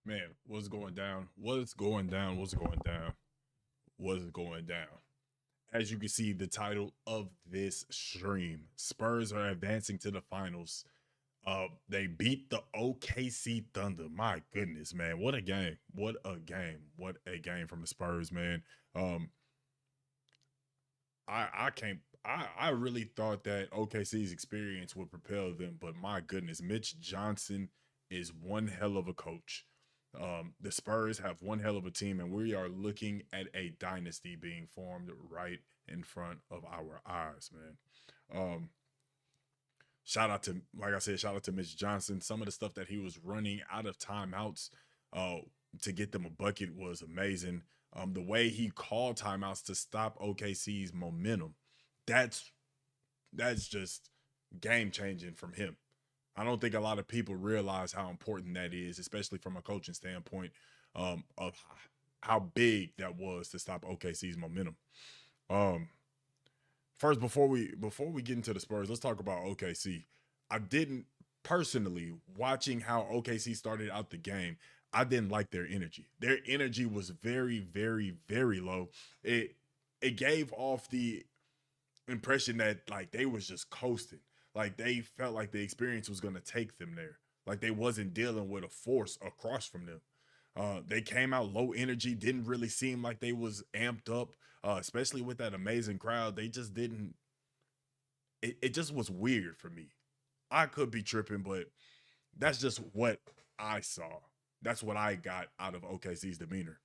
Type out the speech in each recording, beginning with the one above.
Man, what's going down? What's going down? What's going down? What's going down? As you can see, the title of this stream, Spurs are advancing to the finals. They beat the OKC Thunder. My goodness, man. What a game. What a game. What a game from the Spurs, man. Um, I can't I really thought that OKC's experience would propel them, but my goodness, Mitch Johnson is one hell of a coach. The Spurs have one hell of a team, and we are looking at a dynasty being formed right in front of our eyes, man. Um, Shout out to, like I said, shout out to Mitch Johnson. Some of the stuff that he was running out of timeouts uh, to get them a bucket was amazing. The way he called timeouts to stop OKC's momentum, that's that's just game changing from him. I don't think a lot of people realize how important that is, especially from a coaching standpoint, of how big that was to stop OKC's momentum. Um, First, before we get into the Spurs, let's talk about OKC. I didn't personally watching how OKC started out the game. I didn't like their energy. Their energy was very, very, very low. It gave off the impression that like they was just coasting. Like they felt like the experience was gonna take them there. Like they wasn't dealing with a force across from them. They came out low energy, didn't really seem like they was amped up, especially with that amazing crowd. They just didn't. It just was weird for me. I could be tripping, but that's just what I saw. That's what I got out of OKC's demeanor.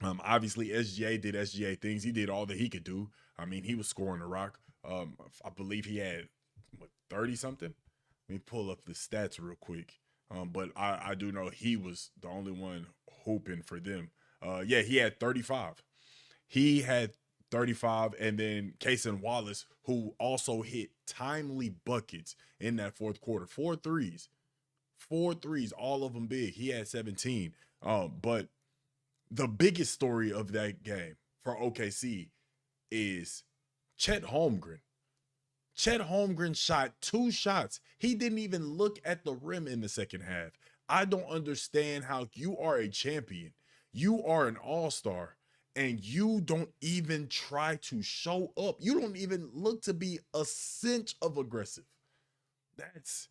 Obviously SGA did SGA things. He did all that he could do. I mean, he was scoring the rock. I believe he had what 30 something. Let me pull up the stats real quick. But I do know he was the only one hoping for them. Yeah, he had 35. He had 35, and then Kaysen Wallace, who also hit timely buckets in that fourth quarter. Four threes, all of them big. He had 17. But the biggest story of that game for OKC is Chet Holmgren. Chet Holmgren shot two shots. He didn't even look at the rim in the second half. I don't understand how you are a champion, you are an all star, and you don't even try to show up. You don't even look to be a cinch of aggressive. That's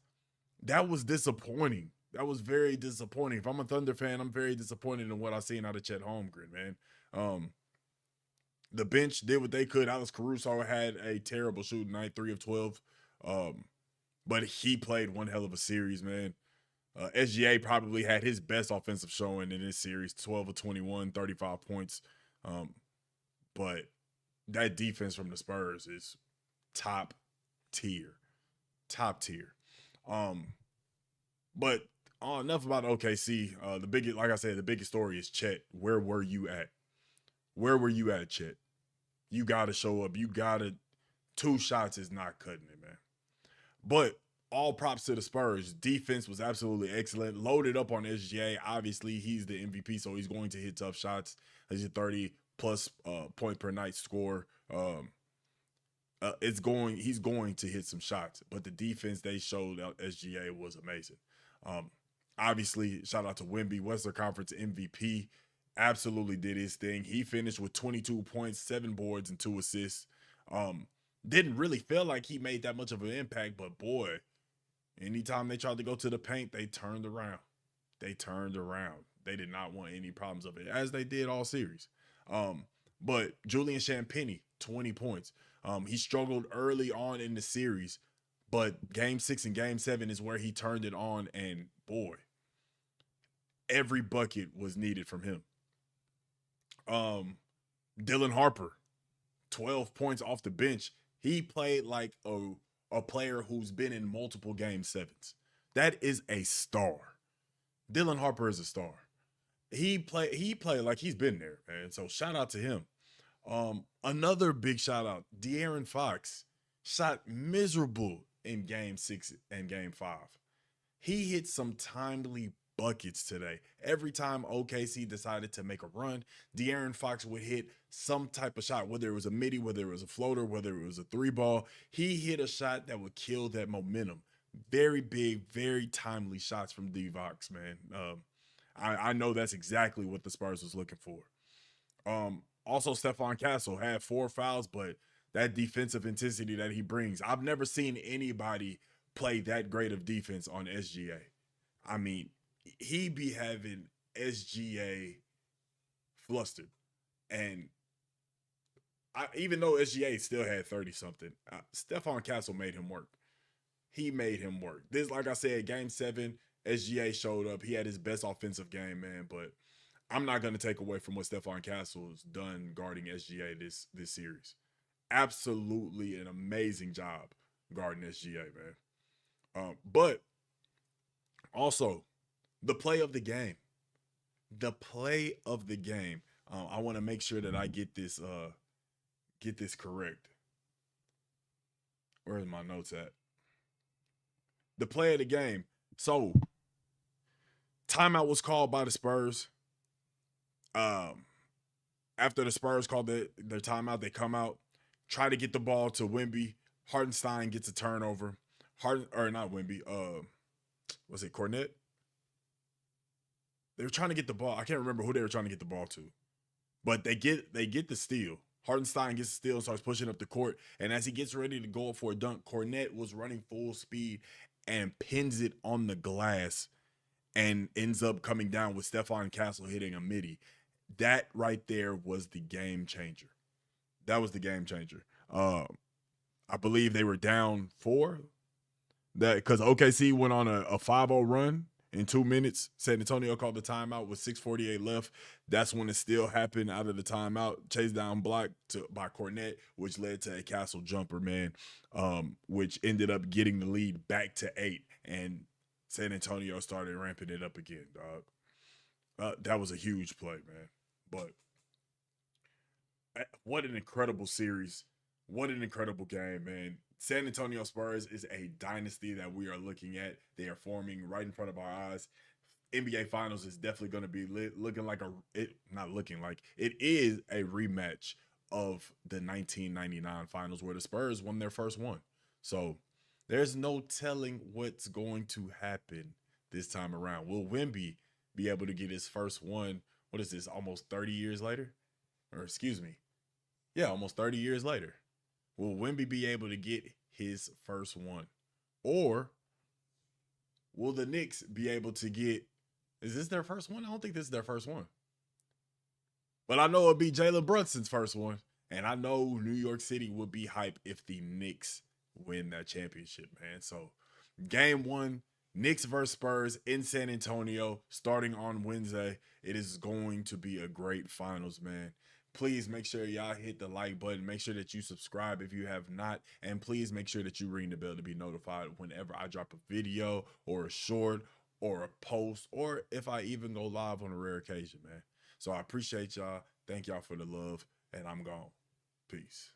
that was disappointing. That was very disappointing. If I'm a Thunder fan, I'm very disappointed in what I seen out of Chet Holmgren, man. Um, the bench did what they could. Alex Caruso had a terrible shooting night, 3 of 12. Um, but he played one hell of a series, man. SGA probably had his best offensive showing in this series, 12 of 21, 35 points. Um, but that defense from the Spurs is top tier, top tier. Um, but enough about OKC. The biggest, like I said, the biggest story is Chet. Where were you at? Where were you at, Chet? You got to show up. You got to. Two shots is not cutting it, man. But all props to the Spurs. Defense was absolutely excellent. Loaded up on SGA. Obviously, he's the MVP, so he's going to hit tough shots. He's a 30 plus point per night score. He's going to hit some shots, but the defense they showed out SGA was amazing. Um, Obviously, shout out to Wemby, Western Conference MVP. Absolutely did his thing. He finished with 22 points, 7 boards, and 2 assists. Um, didn't really feel like he made that much of an impact, but boy, anytime they tried to go to the paint, they turned around. They turned around. They did not want any problems of it, as they did all series. Um, but Julian Champagnie, 20 points. He struggled early on in the series, but game 6 and game 7 is where he turned it on, and boy, every bucket was needed from him. Um, Dylan Harper, 12 points off the bench. He played like a player who's been in multiple game 7s. That is a star. Dylan Harper is a star. He played like he's been there, man. So shout out to him. Another big shout out, De'Aaron Fox shot miserable in game 6 and game 5. He hit some timely buckets today. Every time OKC decided to make a run, De'Aaron Fox would hit some type of shot, whether it was a midi, whether it was a floater, whether it was a three ball. He hit a shot that would kill that momentum. Very big, very timely shots from D Vox, man. I know that's exactly what the Spurs was looking for. Also, Stephon Castle had 4 fouls, but that defensive intensity that he brings, I've never seen anybody play that great of defense on SGA. I mean, he be having SGA flustered. And even though SGA still had 30 something, Stephon Castle made him work. He made him work. This, like I said, game 7, SGA showed up. He had his best offensive game, man. But I'm not going to take away from what Stephon Castle has done guarding SGA this series. Absolutely an amazing job guarding SGA, man. But also, the play of the game. The play of the game. I want to make sure that I get this correct. Where's my notes at? The play of the game. So, timeout was called by the Spurs. After the Spurs called their timeout, they come out, try to get the ball to Wemby. Hartenstein gets a turnover. Not Wemby. Was it Cornette? They were trying to get the ball. I can't remember who they were trying to get the ball to, but they get the steal. Hartenstein gets the steal and starts pushing up the court. And as he gets ready to go up for a dunk, Cornette was running full speed and pins it on the glass and ends up coming down with Stephon Castle hitting a midi. That right there was the game changer. That was the game changer. I believe they were down 4. That because OKC went on a 5-0 run in 2 minutes. San Antonio called the timeout with 6:48 left. That's when it still happened out of the timeout. Chase down block by Cornette, which led to a Castle jumper, man, which ended up getting the lead back to 8. And San Antonio started ramping it up again, dog. That was a huge play, man. But what an incredible series. What an incredible game, man. San Antonio Spurs is a dynasty that we are looking at. They are forming right in front of our eyes. NBA Finals is definitely going to be looking like it is a rematch of the 1999 Finals where the Spurs won their first one. So there's no telling what's going to happen this time around. Will Wemby be able to get his first one? What is this, almost 30 years later? Or excuse me. Yeah, almost 30 years later. Will Wemby be able to get his first one? Or will the Knicks be able to get, is this their first one? I don't think this is their first one. But I know it'll be Jalen Brunson's first one. And I know New York City would be hype if the Knicks win that championship, man. So game 1, Knicks versus Spurs in San Antonio, starting on Wednesday. It is going to be a great finals, man. Please make sure y'all hit the like button. Make sure that you subscribe if you have not. And please make sure that you ring the bell to be notified whenever I drop a video or a short or a post, or if I even go live on a rare occasion, man. So I appreciate y'all. Thank y'all for the love, and I'm gone. Peace.